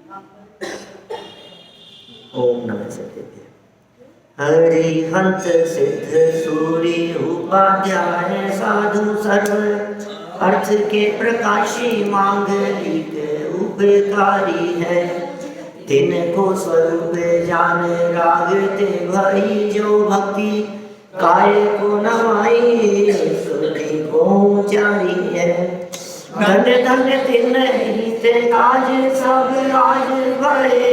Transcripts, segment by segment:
ओम नमः सत्यदेव। हरिहंत सिद्ध सूरी उपाध्याय साधु सर्व अर्थ के प्रकाशी मांगलिक उपकारी है। तिनको स्वरूप जान रागते भई जो भक्ति काय को नवाई सुधि को चारी है। धन्य धन्य तिन हित काज सब राज भरे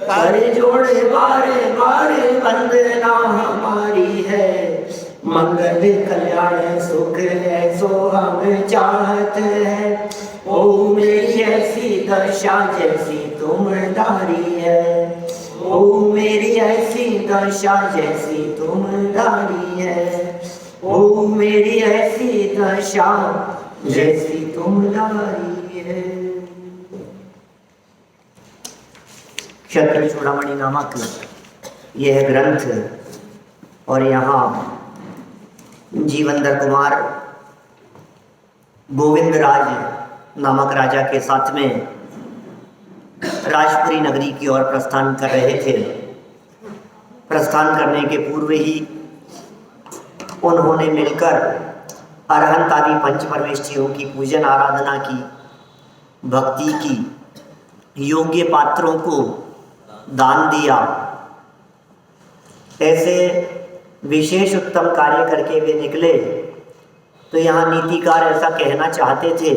कर जोड़े बारे बारे वंदना हमारी है। मंगल कल्याण सुख ऐसो हम चाहते हैं। ओ मेरी ऐसी दशा जैसी तुम दारी है। ओ मेरी ऐसी दशा जैसी तुम दारी है। ओ मेरी ऐसी दशा जैसी तुम दारी है। क्षत्र चूड़ामणि नामक यह ग्रंथ और यहाँ जीवंदर कुमार गोविंद राज नामक राजा के साथ में राजपुरी नगरी की ओर प्रस्थान कर रहे थे। प्रस्थान करने के पूर्व ही उन्होंने मिलकर अरहंत आदि पंच परमेष्ठियों की पूजन आराधना की, भक्ति की, योग्य पात्रों को दान दिया। ऐसे विशेष उत्तम कार्य करके वे निकले। तो यहाँ नीतिकार ऐसा कहना चाहते थे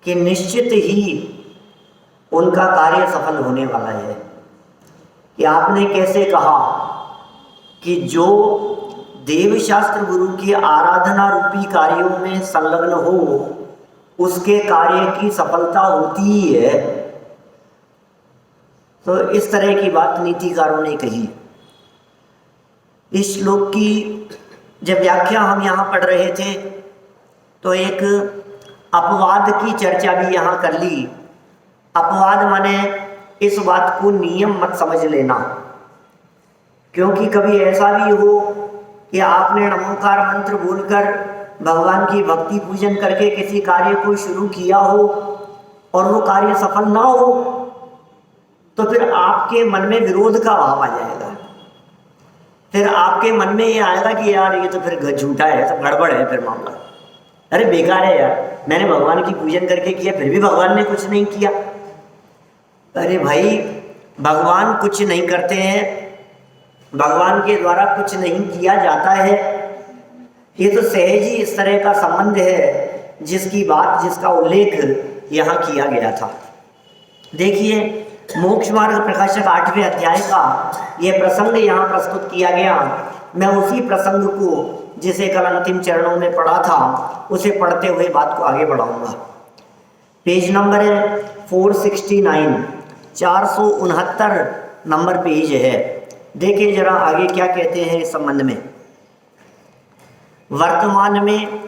कि निश्चित ही उनका कार्य सफल होने वाला है। कि आपने कैसे कहा कि जो देव शास्त्र गुरु की आराधना रूपी कार्यों में संलग्न हो उसके कार्य की सफलता होती ही है। तो इस तरह की बात नीतिकारों ने कही। इस श्लोक की जब व्याख्या हम यहाँ पढ़ रहे थे तो एक अपवाद की चर्चा भी यहाँ कर ली। अपवाद माने इस बात को नियम मत समझ लेना, क्योंकि कभी ऐसा भी हो कि आपने नमोकार मंत्र बोलकर भगवान की भक्ति पूजन करके किसी कार्य को शुरू किया हो और वो कार्य सफल ना हो तो फिर आपके मन में विरोध का भाव आ जाएगा। फिर आपके मन में ये आएगा कि यार ये तो फिर झूठा है, सब गड़बड़ है, फिर मामला अरे बेकार है यार, मैंने भगवान की पूजन करके किया फिर भी भगवान ने कुछ नहीं किया। अरे भाई, भगवान कुछ नहीं करते हैं, भगवान के द्वारा कुछ नहीं किया जाता है। ये तो सहज ही इस तरह का संबंध है जिसकी बात, जिसका उल्लेख यहाँ किया गया था। देखिए, मोक्ष मार्ग प्रकाशक 8वें अध्याय का यह प्रसंग यहाँ प्रस्तुत किया गया। मैं उसी प्रसंग को जिसे कल अंतिम चरणों में पढ़ा था उसे पढ़ते हुए बात को आगे बढ़ाऊंगा। पेज नंबर है 469, 469 नंबर पेज है। देखिए जरा आगे क्या कहते हैं इस संबंध में। वर्तमान में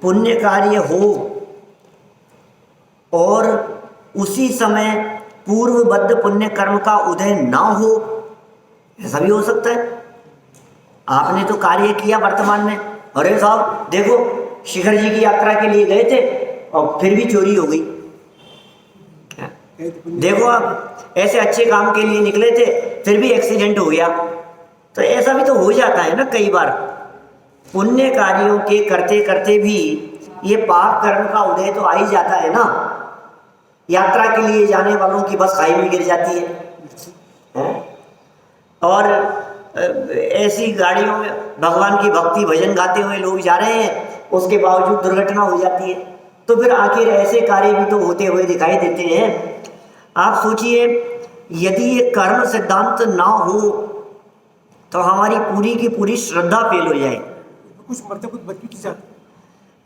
पुण्य कार्य हो और उसी समय पूर्वबद्ध पुण्य कर्म का उदय ना हो, ऐसा भी हो सकता है। आपने तो कार्य किया वर्तमान में, अरे साहब देखो शिखर जी की यात्रा के लिए गए थे और फिर भी चोरी हो गई। देखो आप ऐसे अच्छे काम के लिए निकले थे फिर भी एक्सीडेंट हो गया। तो ऐसा भी तो हो जाता है ना कई बार। पुण्य कार्यों के करते करते भी ये पाप कर्म का उदय तो आ ही जाता है ना। यात्रा के लिए जाने वालों की बस खाई में गिर जाती है और ऐसी गाड़ियों में भगवान की भक्ति भजन गाते हुए लोग जा रहे हैं, उसके बावजूद दुर्घटना हो जाती है। तो फिर आखिर ऐसे कार्य भी तो होते हुए दिखाई देते हैं। आप सोचिए, यदि ये कर्म सिद्धांत ना हो तो हमारी पूरी की पूरी श्रद्धा फेल हो जाए। कुछ मरते कुछ बच भी जाते।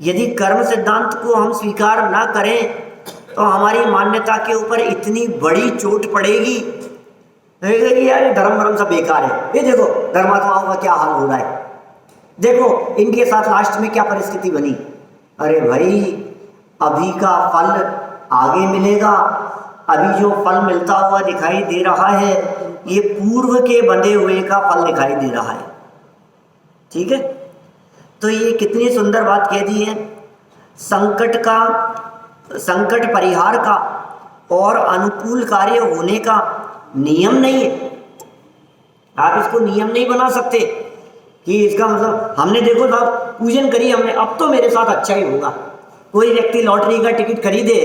यदि कर्म सिद्धांत को हम स्वीकार ना करें तो हमारी मान्यता के ऊपर इतनी बड़ी चोट पड़ेगी कि यार ये धर्म सब बेकार है। ये देखो धर्मात्माओं का क्या हाल हो रहा है, देखो इनके साथ लास्ट में क्या परिस्थिति बनी। अरे भाई, अभी का फल आगे मिलेगा। अभी जो फल मिलता हुआ दिखाई दे रहा है ये पूर्व के बंधे हुए का फल दिखाई दे रहा है। ठीक है, तो ये कितनी सुंदर बात कह दी है। संकट का संकट परिहार का और अनुकूल कार्य होने का नियम नहीं है। आप इसको नियम नहीं बना सकते कि इसका मतलब हमने देखो साहब पूजन करी हमने, अब तो मेरे साथ अच्छा ही होगा। कोई व्यक्ति लॉटरी का टिकट खरीदे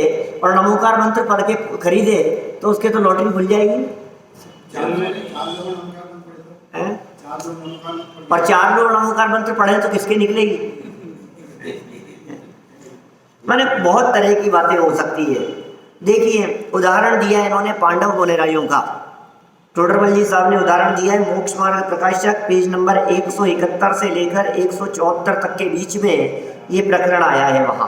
और नमोकार मंत्र पढ़ के खरीदे तो उसके तो लॉटरी खुल जाएगी। और 4 लोग नमोकार मंत्र पढ़े तो किसके निकलेगी? माने बहुत तरह की बातें हो सकती है। देखिए उदाहरण दिया है इन्होंने पांडव मुनिराजों का। टोडरमल जी साहब ने उदाहरण दिया है मोक्ष मार्ग प्रकाशक पेज नंबर 171 से लेकर 174 तक के बीच में ये प्रकरण आया है। वहां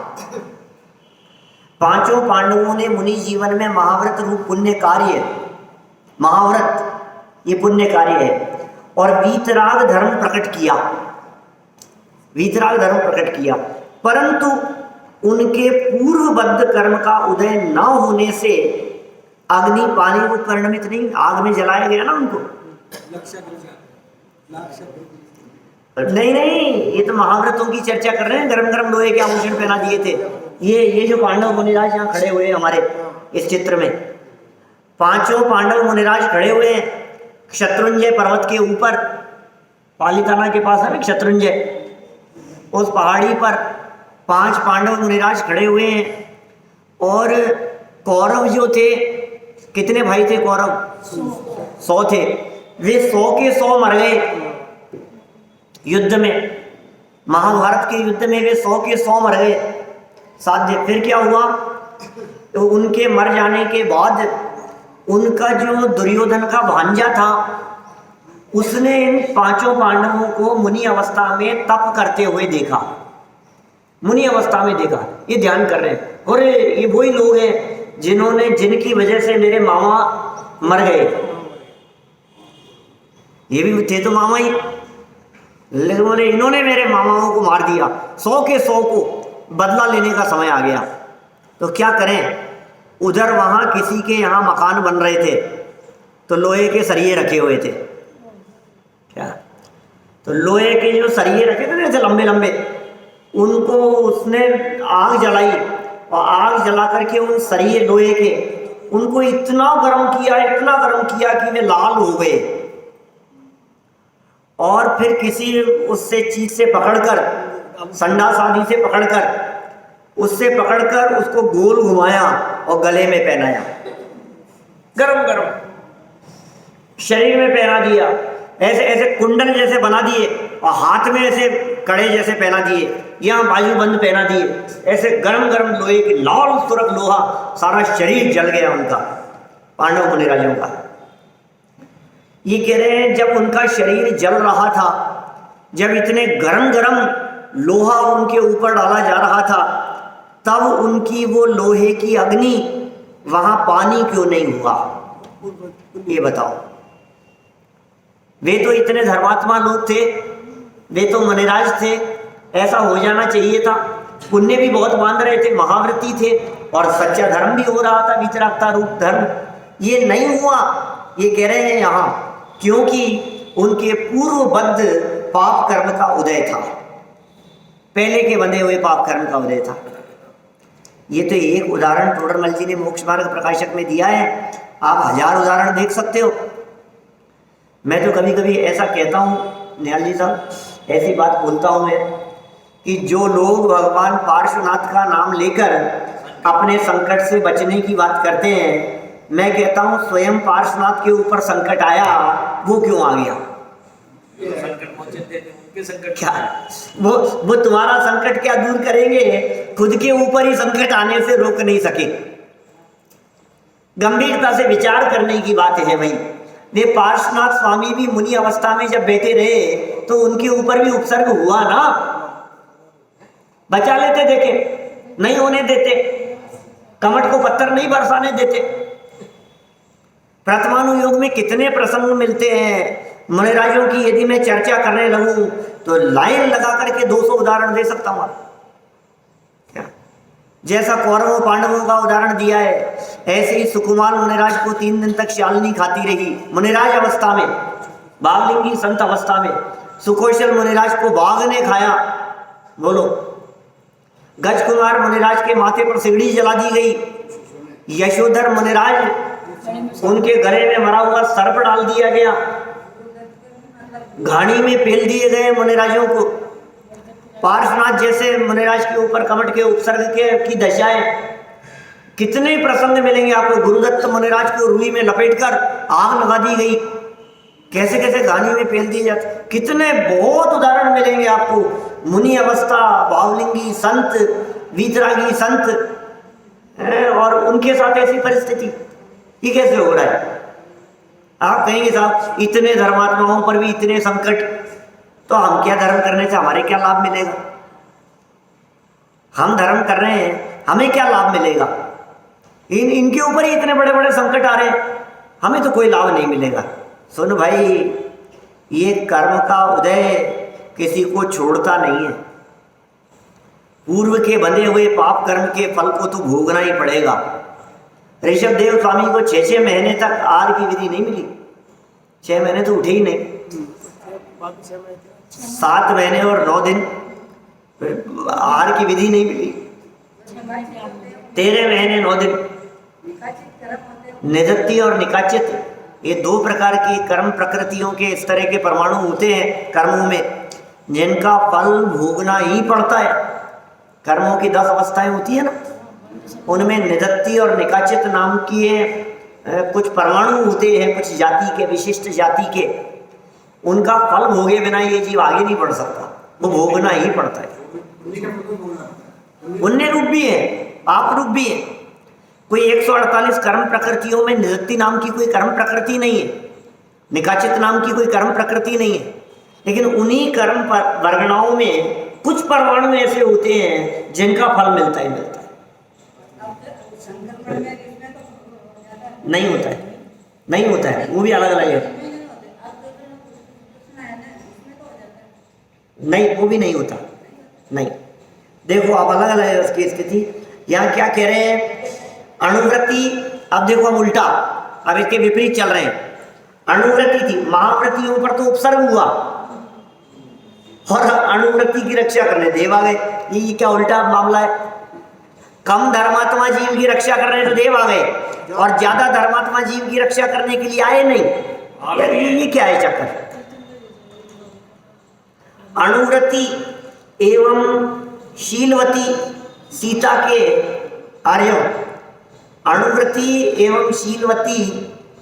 5 पांडवों ने मुनि जीवन में महाव्रत रूप पुण्य कार्य, महाव्रत ये पुण्य कार्य है, और वीतराग धर्म प्रकट किया, वीतराग धर्म प्रकट किया, परंतु उनके पूर्वबद्ध कर्म का उदय न होने से अग्नि पानी को परिणमित नहीं, आग में जलाया गया ना उनको। नहीं नहीं, ये तो महाव्रतों की चर्चा कर रहे हैं। गरम गरम लोहे के आभूषण पहना दिए थे। ये जो पांडव मुनिराज यहाँ खड़े हुए हैं हमारे इस चित्र में, 5 पांडव मुनिराज खड़े हुए हैं शत्रुंजय पर्वत के ऊपर, पालिताना के पास है ना शत्रुंजय, उस पहाड़ी पर 5 पांडव मुनिराज खड़े हुए हैं। और कौरव जो थे, कितने भाई थे कौरव? 100 थे। वे 100 के 100 मर गए युद्ध में, महाभारत के युद्ध में वे 100 के 100 मर गए साध्य। फिर क्या हुआ? तो उनके मर जाने के बाद उनका जो दुर्योधन का भांजा था उसने इन 5 पांडवों को मुनि अवस्था में तप करते हुए देखा, मुनि अवस्था में देखा। ये ध्यान कर रहे हैं, और ये वही लोग हैं जिन्होंने, जिनकी वजह से मेरे मामा मर गए। ये भी थे तो मामा ही, लेकिन इन्होंने मेरे मामाओं को मार दिया। 100 के 100 को बदला लेने का समय आ गया। तो क्या करें? उधर वहां किसी के यहाँ मकान बन रहे थे तो लोहे के सरिये रखे हुए थे। क्या? तो लोहे के जो सरिये रखे थे ना ऐसे लंबे लंबे, उनको उसने आग जलाई, और आग जला करके उन सरिये लोहे के उनको इतना गर्म किया, इतना गर्म किया कि वे लाल हो गए। और फिर किसी उससे चीज से पकड़कर, संडास आदि से पकड़कर, उससे पकड़कर उसको गोल घुमाया और गले में पहनाया, गरम गरम शरीर में पहना दिया, ऐसे ऐसे कुंडल जैसे बना दिए, और हाथ में ऐसे कड़े जैसे पहना दिए, यहाँ बाजूबंद पहना दिए, ऐसे गरम गरम लोहे की लाल सुरख लोहा, सारा शरीर जल गया उनका, पांडव मुनिराजों का। ये कह रहे हैं जब उनका शरीर जल रहा था, जब इतने गरम गरम लोहा उनके ऊपर डाला जा रहा था, तब उनकी वो लोहे की अग्नि, वहां पानी क्यों नहीं हुआ? ये बताओ। वे तो इतने धर्मात्मा लोग थे, वे तो मुनिराज थे, ऐसा हो जाना चाहिए था। पुण्य भी बहुत बांध रहे थे, महाव्रती थे, और सच्चा धर्म भी हो रहा था, वितरागता रूप धर्म। ये नहीं हुआ, ये कह रहे हैं यहाँ, क्योंकि उनके पूर्वबद्ध पाप कर्म का उदय था, पहले के बंधे हुए पाप कर्म का उदय था। ये तो एक उदाहरण टोडरमल जी ने मोक्ष मार्ग प्रकाशक में दिया है, आप 1000 उदाहरण देख सकते हो। मैं तो कभी कभी ऐसा कहता हूँ निहाल जी साहब, ऐसी बात बोलता हूँ मैं, कि जो लोग भगवान पार्श्वनाथ का नाम लेकर अपने संकट से बचने की बात करते हैं, मैं कहता हूँ स्वयं पार्श्वनाथ के ऊपर संकट आया, वो क्यों आ गया? क्या वो तुम्हारा संकट क्या दूर करेंगे? खुद के ऊपर ही संकट आने से रोक नहीं सके। गंभीरता से विचार करने की बात है भाई। वे पार्श्वनाथ स्वामी भी मुनि अवस्था में जब बैठे रहे तो उनके ऊपर भी उपसर्ग हुआ ना, बचा लेते, देखे नहीं होने देते, कमट को पत्थर नहीं बरसाने देते। प्रथमानुयोग में कितने प्रसंग मिलते हैं मुनिराजों की, यदि मैं चर्चा करने लगूं तो लाइन लगा करके 200 उदाहरण दे सकता हूं। क्या? जैसा कौरवों पांडवों का उदाहरण दिया है, ऐसे ही सुकुमार मुनिराज को 3 दिन तक शालिनी खाती रही मुनिराज अवस्था में, बाघलिंगी संत अवस्था में। सुकौशल मुनिराज को बाघ ने खाया, बोलो। गज कुमार मुनिराज के माथे पर सिगड़ी जला दी गई। यशोधर मुनिराज उनके गले में मरा हुआ सर्प डाल दिया गया। घानी में पेल दिए गए मुनिराजों को। पार्श्वनाथ जैसे मुनिराज के ऊपर कमट के उपसर्ग के की दशाएं, कितने प्रसंग मिलेंगे आपको। गुरुदत्त मुनिराज को रुई में लपेटकर आग लगा दी गई, कैसे कैसे घानी में पेल दिए जाते, कितने बहुत उदाहरण मिलेंगे आपको। मुनि अवस्था, बावलिंगी संत, वीतरागी संत, और उनके साथ ऐसी परिस्थिति, ये कैसे हो रहा है। आप कहेंगे साहब इतने धर्मात्माओं पर भी इतने संकट, तो हम क्या धर्म करने से हमारे क्या लाभ मिलेगा। हम धर्म कर रहे हैं, हमें क्या लाभ मिलेगा। इनके ऊपर ही इतने बड़े बड़े संकट आ रहे हैं, हमें तो कोई लाभ नहीं मिलेगा। सुन भाई, ये कर्म का उदय किसी को छोड़ता नहीं है। पूर्व के बंधे हुए पाप कर्म के फल को तो भोगना ही पड़ेगा। ऋषभ देव स्वामी को 6 महीने तक आहार की विधि नहीं मिली। 6 महीने तो उठे ही नहीं। 7 महीने और 9 दिन आहार की विधि नहीं मिली। 13 महीने 9 दिन। निदत्ती और निकाचित, ये 2 प्रकार की कर्म प्रकृतियों के इस तरह के परमाणु होते हैं कर्मों में, जिनका फल भोगना ही पड़ता है। कर्मों की 10 अवस्थाएं होती है ना, उनमें निदत्ती और निकाचित नाम की कुछ परमाणु होते हैं, कुछ जाति के, विशिष्ट जाति के। उनका फल भोगे बिना ये जीव आगे नहीं बढ़ सकता, वो भोगना ही पड़ता है। पुण्य रूप भी है, पाप रूप भी है। कोई 148 कर्म प्रकृतियों में निदत्ती नाम की कोई कर्म प्रकृति नहीं है, निकाचित नाम की कोई कर्म प्रकृति नहीं है। लेकिन उन्हीं कर्म वर्गणाओं में कुछ परमाणु ऐसे होते हैं जिनका फल मिलता ही मिलता है। नहीं होता है, नहीं होता है, वो भी अलग अलग है। नहीं, वो भी नहीं होता। नहीं, देखो आप अलग अलग है उसकी स्थिति। यहाँ क्या कह रहे हैं, अणुव्रति। अब देखो हम उल्टा, अब इसके विपरीत चल रहे हैं। अणुव्रति थी, महाव्रतियों पर तो उपसर्ग हुआ और अणुव्रति की रक्षा करने देव आ गए। ये क्या उल्टा मामला है। कम धर्मात्मा जीव की रक्षा कर रहे हैं तो देव आ गए, और ज्यादा धर्मात्मा जीव की रक्षा करने के लिए आए नहीं। यार ये क्या है चक्कर। अणुव्रति एवं शीलवती सीता के आर्य, अणुव्रति एवं शीलवती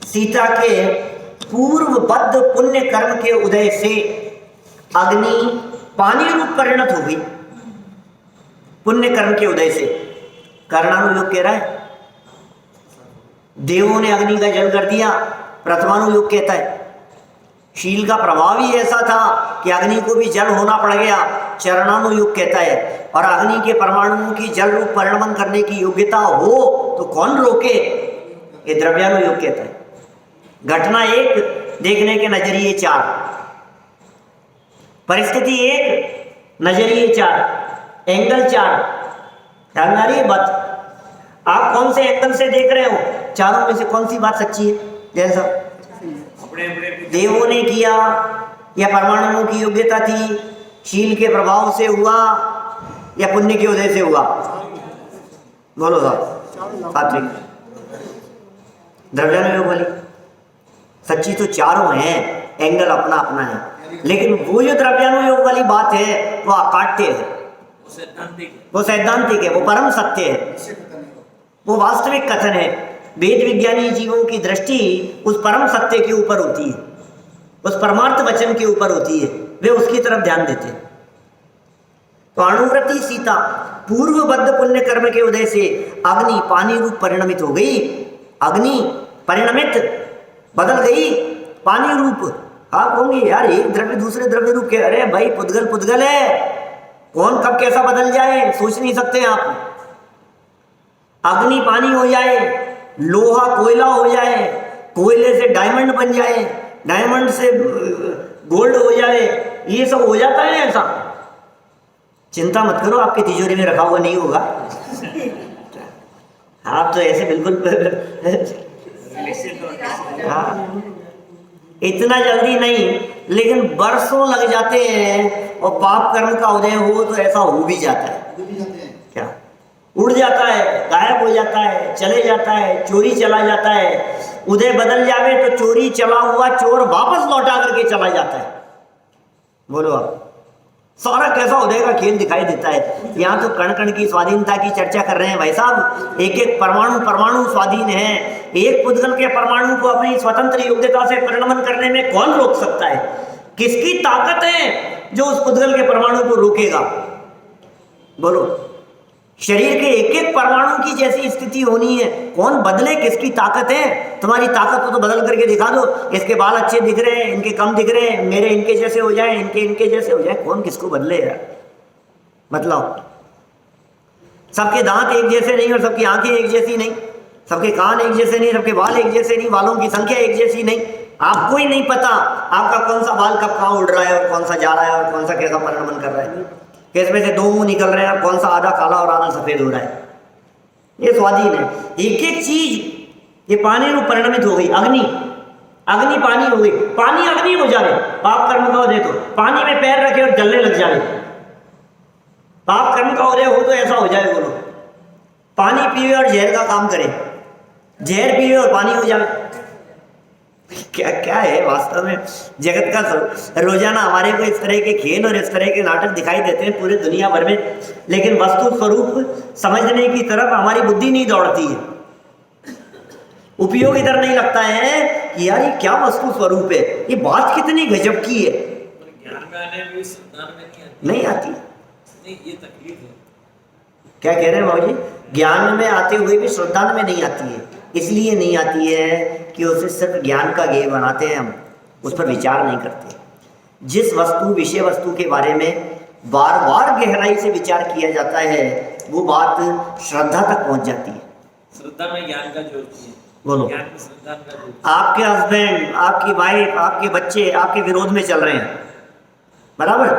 सीता के पूर्वबद्ध पुण्य कर्म के उदय से अग्नि पानी रूप परिणत हो गई। पुण्य कर्म के उदय से कर्णानुयोग कह रहा है, देवों ने अग्नि का जल कर दिया। प्रथमानुयोग कहता है शील का प्रभाव ही ऐसा था कि अग्नि को भी जल होना पड़ गया। चरणानुयोग कहता है, और अग्नि के परमाणुओं की जल रूप परिणमन करने की योग्यता हो तो कौन रोके, ये द्रव्यानुयोग कहता है। घटना 1, देखने के नजरिए 4, परिस्थिति 1, नजरिए 4, एंगल 4। ध्यान में आ रही है बात। आप कौन से एंगल से देख रहे हो, चारों में से कौन सी बात सच्ची है। जैसा देवों ने किया या परमाणुओं की योग्यता थी, शील के प्रभाव से हुआ या पुण्य के उदय से हुआ, बोलो साहब। सात्विक द्रव्यानुयोग वाली सच्ची तो चारों हैं, एंगल अपना अपना है। लेकिन वो जो द्रव्यानुयोग वाली बात है वो अकाट्य है, वो सैद्धांतिक है, वो परम सत्य है, वो वास्तविक कथन है। वेद विज्ञानी जीवों की दृष्टि उस परम सत्य के ऊपर होती है, उस परमार्थ वचन के ऊपर होती है, वे उसकी तरफ ध्यान देते हैं। तो अणुव्रति सीता पूर्वबद्ध पुण्य कर्म के उदय से अग्नि पानी रूप परिणमित हो गई। अग्नि परिणमित बदल गई पानी रूप। आप होंगे यार एक द्रव्य दूसरे द्रव्य रूप के, अरे भाई पुद्गल पुद्गल है, कौन कब कैसा बदल जाए सोच नहीं सकते आप। अग्नि पानी हो जाए, लोहा कोयला हो जाए, कोयले से डायमंड बन जाए, डायमंड से गोल्ड हो जाए, ये सब हो जाता है ऐसा। चिंता मत करो, आपकी तिजोरी में रखा हुआ नहीं होगा। आप तो ऐसे बिल्कुल हाँ, इतना जल्दी नहीं, लेकिन बरसों लग जाते हैं, और पाप कर्म का उदय हो तो ऐसा हो भी जाता है। उड़ जाता है, गायब हो जाता है, चले जाता है, चोरी चला जाता है। उदय बदल जावे तो चोरी चला हुआ चोर वापस लौटा करके चला जाता है। बोलो आप, सारा कैसा उदय का खेल दिखाई देता है। यहाँ तो कण कण की स्वाधीनता की चर्चा कर रहे हैं भाई साहब। एक एक परमाणु स्वाधीन है। एक पुद्गल के परमाणु को अपनी स्वतंत्र योग्यता से परिणमन करने में कौन रोक सकता है? किसकी ताकत है जो उस पुद्गल के परमाणु को रोकेगा? बोलो, शरीर के एक एक परमाणु की जैसी स्थिति होनी है, कौन बदले? किसकी ताकत है? तुम्हारी ताकत तो बदल करके दिखा दो। इसके बाल अच्छे दिख रहे हैं, इनके कम दिख रहे हैं, मेरे इनके जैसे हो जाए, इनके जैसे हो जाए। कौन किसको बदले यार? मतलब सबके दांत एक जैसे नहीं और सबकी आंखें एक जैसी नहीं, सबके कान एक जैसे नहीं, सबके बाल एक जैसे नहीं, बालों की संख्या एक जैसी नहीं। आपको ही नहीं पता आपका कौन सा बाल कब कहाँ उड़ रहा है और कौन सा जा रहा है और कौन सा कैसा परिणमन कर रहा है। किसमें से 2 मुंह निकल रहे हैं और कौन सा आधा काला और आधा सफेद हो रहा है। ये स्वाधीन है। एक एक चीज ये पानी रूप परिणमित हो गई। अग्नि पानी हो गई। पानी अग्नि हो जाए, पाप कर्म का उदय। तो पानी में पैर रखे और जलने लग जाए, पाप कर्म का उदय हो तो ऐसा हो जाए। बोलो, पानी पीवे और जहर का काम करे, जहर पीवे और पानी हो जाए। क्या क्या है वास्तव में जगत का। रोजाना हमारे को इस तरह के खेल और इस तरह के नाटक दिखाई देते हैं पूरे दुनिया भर में, लेकिन वस्तु स्वरूप समझने की तरफ हमारी बुद्धि नहीं दौड़ती है। उपयोग इधर नहीं लगता है कि यार ये क्या वस्तु स्वरूप है। ये बात कितनी गजब की है। नहीं आती। ये तकलीफ है। क्या कह रहे हैं बाबू जी? ज्ञान में आते हुए भी श्रद्धा में नहीं आती है। इसलिए नहीं आती है कि उसे सिर्फ ज्ञान का गेय बनाते हैं, हम उस पर विचार नहीं करते। जिस वस्तु विषय वस्तु के बारे में बार बार गहराई से विचार किया जाता है वो बात श्रद्धा तक पहुंच जाती है। श्रद्धा में ज्ञान का जोड़ती है। बोलो, ज्ञान में श्रद्धा का जोड़ती है। आपके हस्बैंड, आपकी वाइफ, आपके बच्चे आपके विरोध में चल रहे हैं, बराबर?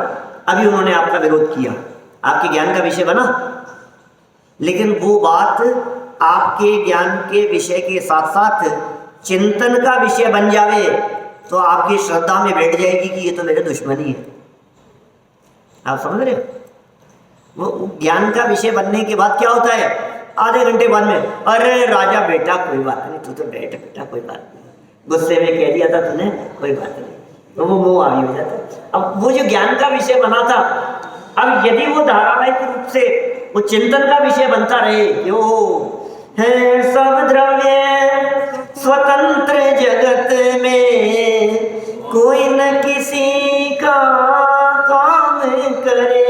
अभी उन्होंने आपका विरोध किया, आपके ज्ञान का विषय बना, लेकिन वो बात आपके ज्ञान के विषय के साथ साथ चिंतन का विषय बन जावे तो आपकी श्रद्धा में बैठ जाएगी कि ये तो मेरे दुश्मनी है। आप समझ रहे हो? वो ज्ञान का विषय बनने के बाद क्या होता है? आधे घंटे बाद में, अरे राजा बेटा कोई बात नहीं, तू तो बैठ बेटा, कोई बात नहीं, गुस्से में कह दिया था तूने, कोई बात नहीं, तो वो मोह आगे हो जाता है। अब वो जो ज्ञान का विषय बना था, अब यदि वो धारावाहिक रूप से वो चिंतन का विषय बनता रहे कि वो है सब द्रव्य स्वतंत्र जगत में, कोई न किसी का काम करे।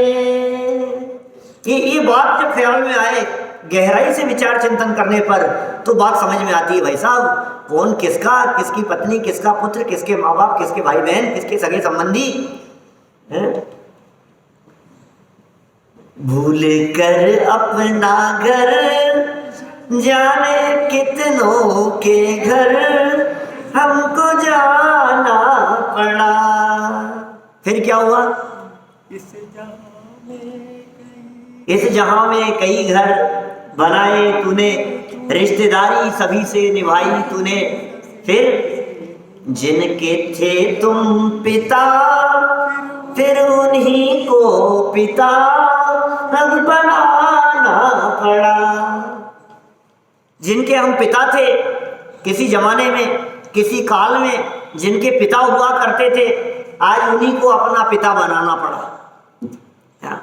ये बात जब ख्याल में आए गहराई से विचार चिंतन करने पर तो बात समझ में आती है भाई साहब, कौन किसका, किसकी पत्नी, किसका पुत्र, किसके माँ बाप, किसके भाई बहन, किसके सगे संबंधी है? भूल कर अपना घर जाने कितनों के घर हमको जाना पड़ा। फिर क्या हुआ? इस जहां में कई घर बनाए तूने, रिश्तेदारी सभी से निभाई तूने, फिर जिनके थे तुम पिता फिर उन्हीं को पिता अब बनाना पड़ा। जिनके हम पिता थे किसी जमाने में, किसी काल में, जिनके पिता हुआ करते थे, आज उन्हीं को अपना पिता बनाना पड़ा।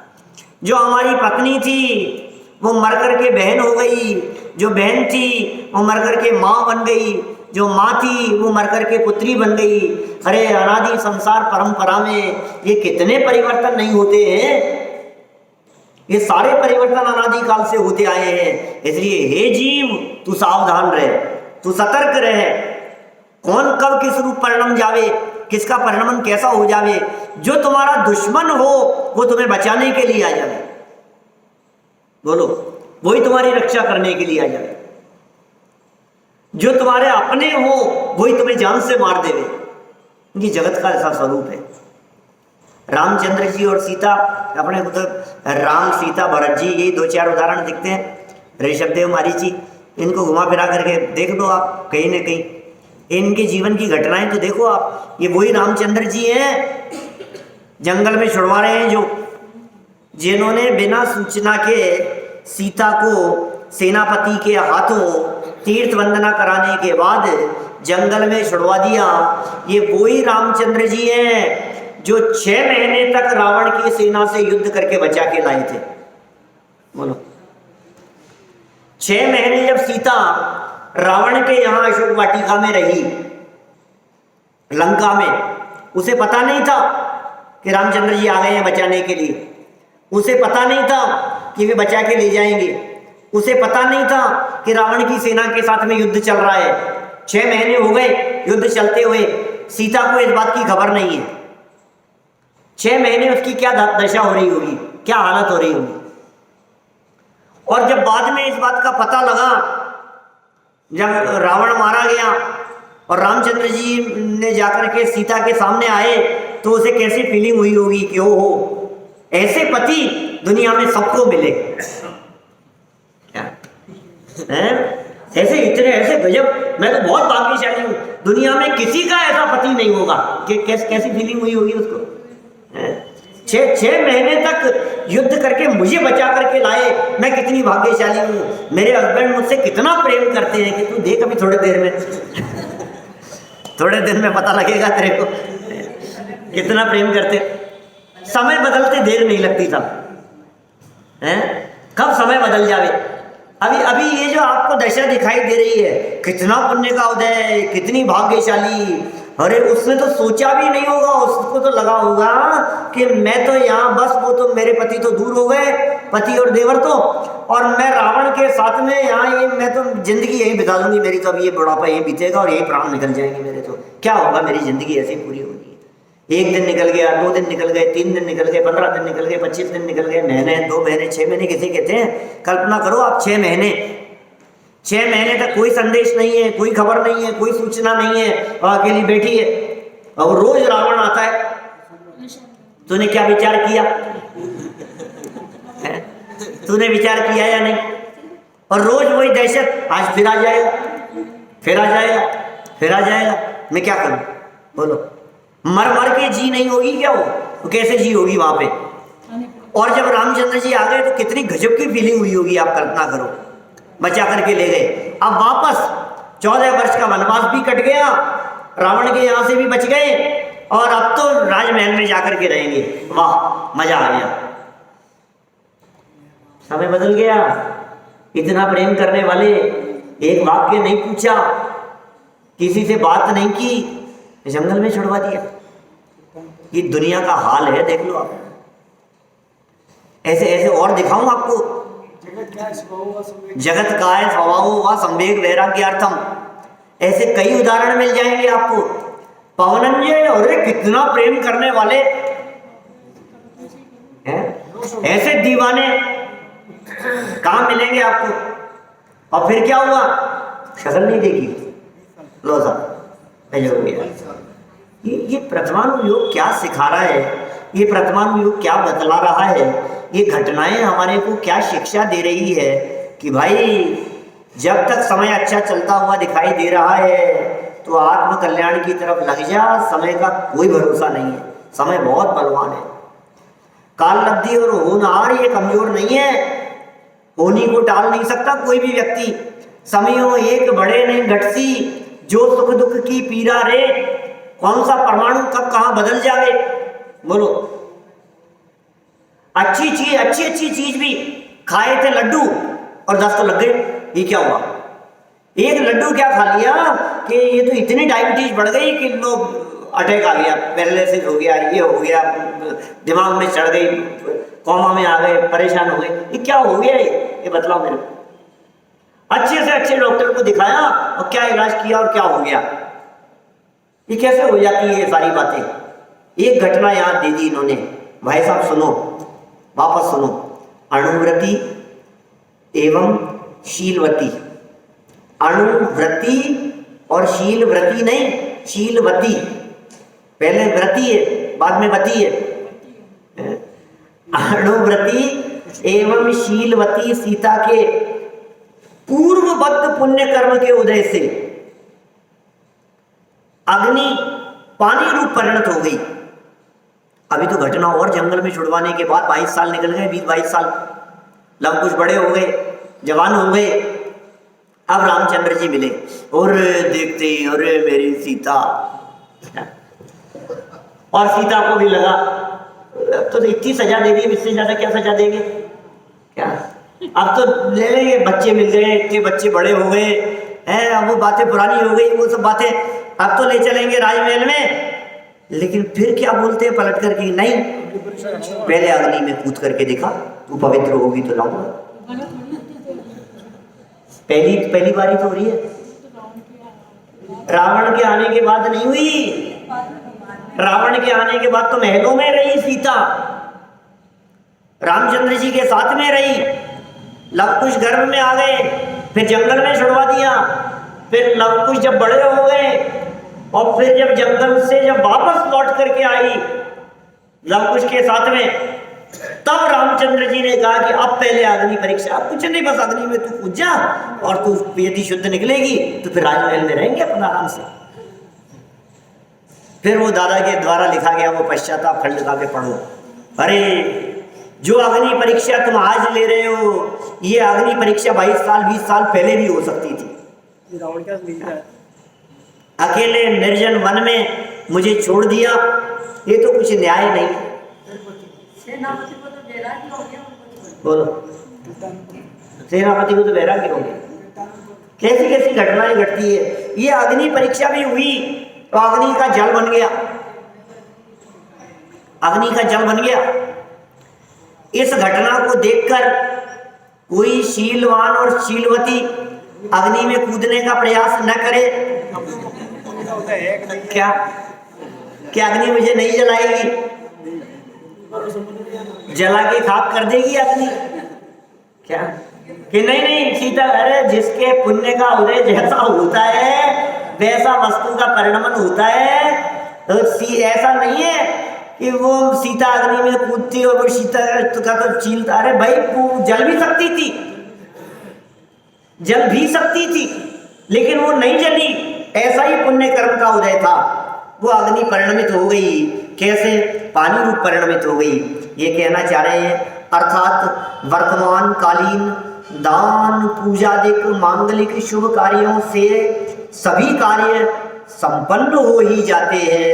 जो हमारी पत्नी थी वो मर करके बहन हो गई, जो बहन थी वो मर करके माँ बन गई, जो माँ थी वो मर करके पुत्री बन गई। अरे अनादि संसार परंपरा में ये कितने परिवर्तन नहीं होते हैं। ये सारे परिवर्तन अनादि काल से होते आए हैं। इसलिए हे जीव, तू सावधान रहे, तू सतर्क रहे। कौन कब किस रूप परिणम जावे, किसका परिणमन कैसा हो जावे। जो तुम्हारा दुश्मन हो वो तुम्हें बचाने के लिए आ जावे, बोलो, वही तुम्हारी रक्षा करने के लिए आ जावे। जो तुम्हारे अपने हो वही तुम्हें जान से मार देवे। ये जगत का ऐसा स्वरूप है। रामचंद्र जी और सीता, अपने को तो राम सीता भरत जी, ये 2-4 उदाहरण दिखते हैं। ऋषभदेव मारीची, इनको घुमा फिरा करके देख लो आप कहीं ना कहीं, इनके जीवन की घटनाएं तो देखो आप। ये वही रामचंद्र जी हैं जंगल में छुड़वा रहे हैं, जो जिन्होंने बिना सूचना के सीता को सेनापति के हाथों तीर्थ वंदना कराने के बाद जंगल में छुड़वा दिया। ये वही रामचंद्र जी हैं जो 6 महीने तक रावण की सेना से युद्ध करके बचा के लाए थे। बोलो, 6 महीने जब सीता रावण के यहां अशोक वाटिका में रही लंका में, उसे पता नहीं था कि रामचंद्र जी आ गए हैं बचाने के लिए। उसे पता नहीं था कि वे बचा के ले जाएंगे। उसे पता नहीं था कि रावण की सेना के साथ में युद्ध चल रहा है। 6 महीने हो गए युद्ध चलते हुए, सीता को इस बात की खबर नहीं है। 6 महीने उसकी क्या दशा हो रही होगी, क्या हालत हो रही होगी। और जब बाद में इस बात का पता लगा, जब रावण मारा गया और रामचंद्र जी ने जाकर के सीता के सामने आए, तो उसे कैसी फीलिंग हुई होगी कि ओहो, ऐसे पति दुनिया में सबको मिले। क्या है? ऐसे इतने ऐसे गजब, मैं तो बहुत भाग्यशाली हूं, दुनिया में किसी का ऐसा पति नहीं होगा। कैसी फीलिंग हुई होगी उसको। 6 महीने तक युद्ध करके मुझे बचा करके लाए, मैं कितनी भाग्यशाली हूँ। मेरे हस्बैंड मुझसे कितना प्रेम करते हैं कि तू देख अभी थोड़े देर में थोड़े दिन में पता लगेगा तेरे को कितना प्रेम करते। समय बदलते देर नहीं लगती तब, हैं? कब समय बदल जावे। अभी ये जो आपको दशा दिखाई दे रही है, कितना पुण्य का उदय है, कितनी भाग्यशाली। अरे उसने तो सोचा भी नहीं होगा, उसको तो लगा होगा कि मैं तो यहाँ बस, वो तो मेरे पति तो दूर हो गए, पति और देवर तो, और मैं रावण के साथ में यहाँ ये मैं तो जिंदगी यही बिता दूंगी। मेरी तो अब ये बुढ़ापा यही बीतेगा और यही प्राण निकल जाएंगे मेरे। तो क्या होगा, मेरी जिंदगी ऐसी पूरी होगी। 1 दिन निकल गया, 2 दिन निकल गए, 3 दिन निकल गए, 15 दिन निकल गए, 25 दिन निकल गए, महीने, 2 महीने, 6 महीने किसे कहते हैं। कल्पना करो आप, 6 महीने तक कोई संदेश नहीं है, कोई खबर नहीं है, कोई सूचना नहीं है, और अकेली बैठी है। और रोज रावण आता है। तूने क्या विचार किया है? तूने विचार किया या नहीं? और रोज वही दहशत, आज फिर आ जाएगा, फिर आ जाएगा, फिर आ जाएगा। मैं क्या करूं बोलो। मर मर के जी नहीं होगी क्या वो? तो कैसे जी होगी वहां पे। और जब रामचंद्र जी आ गए तो कितनी गजब की फीलिंग हुई होगी, आप कल्पना करो। बचा करके ले गए। अब वापस 14 वर्ष का वनवास भी कट गया, रावण के यहां से भी बच गए, और अब तो राजमहल में जाकर के रहेंगे। वाह, मजा आ गया। समय बदल गया। इतना प्रेम करने वाले, एक वाक्य नहीं पूछा, किसी से बात नहीं की, जंगल में छुड़वा दिया। ये दुनिया का हाल है, देख लो आप। ऐसे ऐसे और दिखाऊं आपको। जगत काय स्वभाव व संवेग वैराग्यार्थम, ऐसे कई उदाहरण मिल जाएंगे आपको। पवनंजय, अरे कितना प्रेम करने वाले हैं, ऐसे दीवाने कहां मिलेंगे आपको। और फिर क्या हुआ, शक्ल नहीं देखी, लो साहब हो गया। ये प्रथमानु योग क्या सिखा रहा है, ये प्रथमानु योग क्या बतला रहा है, ये घटनाएं हमारे को क्या शिक्षा दे रही है कि भाई जब तक समय अच्छा चलता हुआ दिखाई दे रहा है तो आत्म कल्याण की तरफ लग जा। समय का कोई भरोसा नहीं है, समय बहुत बलवान है। काल लब्धि और होनहार ये कमजोर नहीं है, होनी को टाल नहीं सकता कोई भी व्यक्ति। समयो एक बड़े नहीं घटसी, जो सुख दुख की पीरा रे। कौन सा परमाणु कब कहां बदल जावे, बोलो। अच्छी चीज भी खाए थे लड्डू और 10 तो लग गए। ये क्या हुआ, एक लड्डू क्या खा लिया कि ये तो इतनी डायबिटीज बढ़ गई कि लोग अटैक आ गया, पैरालिसिस हो गया, ये हो गया, दिमाग में चढ़ गई, कोमा में आ गए, परेशान हो गए। ये क्या हो गया, ये बतलाओ मेरे को। अच्छे से अच्छे डॉक्टर को दिखाया और क्या इलाज किया और क्या हो गया। ये कैसे हो जाती है ये सारी बातें। एक घटना याद दे दी इन्होंने। भाई साहब सुनो, वापस सुनो। अणुव्रति एवं शीलवती, अणुव्रति और शीलव्रति नहीं, शीलवती। पहले व्रति है, बाद में वती है। अणुव्रति एवं शीलवती सीता के पूर्वबद्ध पुण्य कर्म के उदय से अग्नि पानी रूप परिणत हो गई। अभी तो घटना और जंगल में छुड़वाने के बाद 22 साल निकल गए, 20-22 साल। लव कुश बड़े हो गए, जवान हो गए। अब रामचंद्र जी मिले और देखते ही अरे मेरी सीता, और सीता को भी लगा अब तो इतनी सजा दे दी, इससे ज्यादा क्या सजा देंगे क्या, अब तो ले लेंगे, बच्चे मिल गए, इतने बच्चे बड़े हो गए हैं, अब वो बातें पुरानी हो गई, वो सब बातें अब तो ले चलेंगे राजमहल में। लेकिन फिर क्या बोलते हैं पलट करके, नहीं पहले अग्नि में कूद करके देखा, तू पवित्र होगी तो लाऊंगा। पहली बारी तो हो रही है, रावण के आने के बाद नहीं हुई, रावण के आने के बाद तो महलों में रही सीता, रामचंद्र जी के साथ में रही, लव कुश गर्भ में आ गए, फिर जंगल में छुड़वा दिया, फिर लव कुश जब बड़े हो गए और फिर जब जंगल से जब वापस लौट करके आई लव कुश के साथ में, तब रामचंद्र जी ने कहा कि अब पहले अग्नि परीक्षा, कुछ नहीं बस अग्नि में तू कूद जा और तू यदि शुद्ध निकलेगी तो फिर राजमहल में रहेंगे अपन आराम से। फिर वो दादा के द्वारा लिखा गया वो पश्चाताप खंड का के पढ़ो, अरे जो अग्नि परीक्षा तुम आज ले रहे हो, ये अग्नि परीक्षा 22 साल 20 साल पहले भी हो सकती थी। रावण क्या लिखा है? अकेले निर्जन वन में मुझे छोड़ दिया, ये तो कुछ न्याय नहीं है। बोलो, सेनापति को तो वैराग्य हो गया। कैसी कैसी घटनाएं घटती है। ये अग्नि परीक्षा भी हुई तो अग्नि का जल बन गया, अग्नि का जल बन गया। इस घटना को देखकर कोई शीलवान और शीलवती अग्नि में कूदने का प्रयास न करे क्या, क्या अग्नि मुझे नहीं जलाएगी, जला के खाक कर देगी अग्नि क्या, कि नहीं नहीं सीता, अरे जिसके पुण्य का उदय जैसा होता है वैसा वस्तु का परिणमन होता है। तो ऐसा नहीं है कि वो सीता अग्नि में कूदती और वो सीता का तो चीलता, अरे भाई वो जल भी सकती थी, जल भी सकती थी, लेकिन वो नहीं जली, ऐसा ही पुण्य कर्म का उदय था, वो अग्नि परिणमित हो गई। कैसे? पानी रूप परिणमित हो गई। ये कहना चाह रहे हैं, अर्थात वर्तमान कालीन दान पूजादिक मांगलिक शुभ कार्यों से सभी कार्य संपन्न हो ही जाते हैं,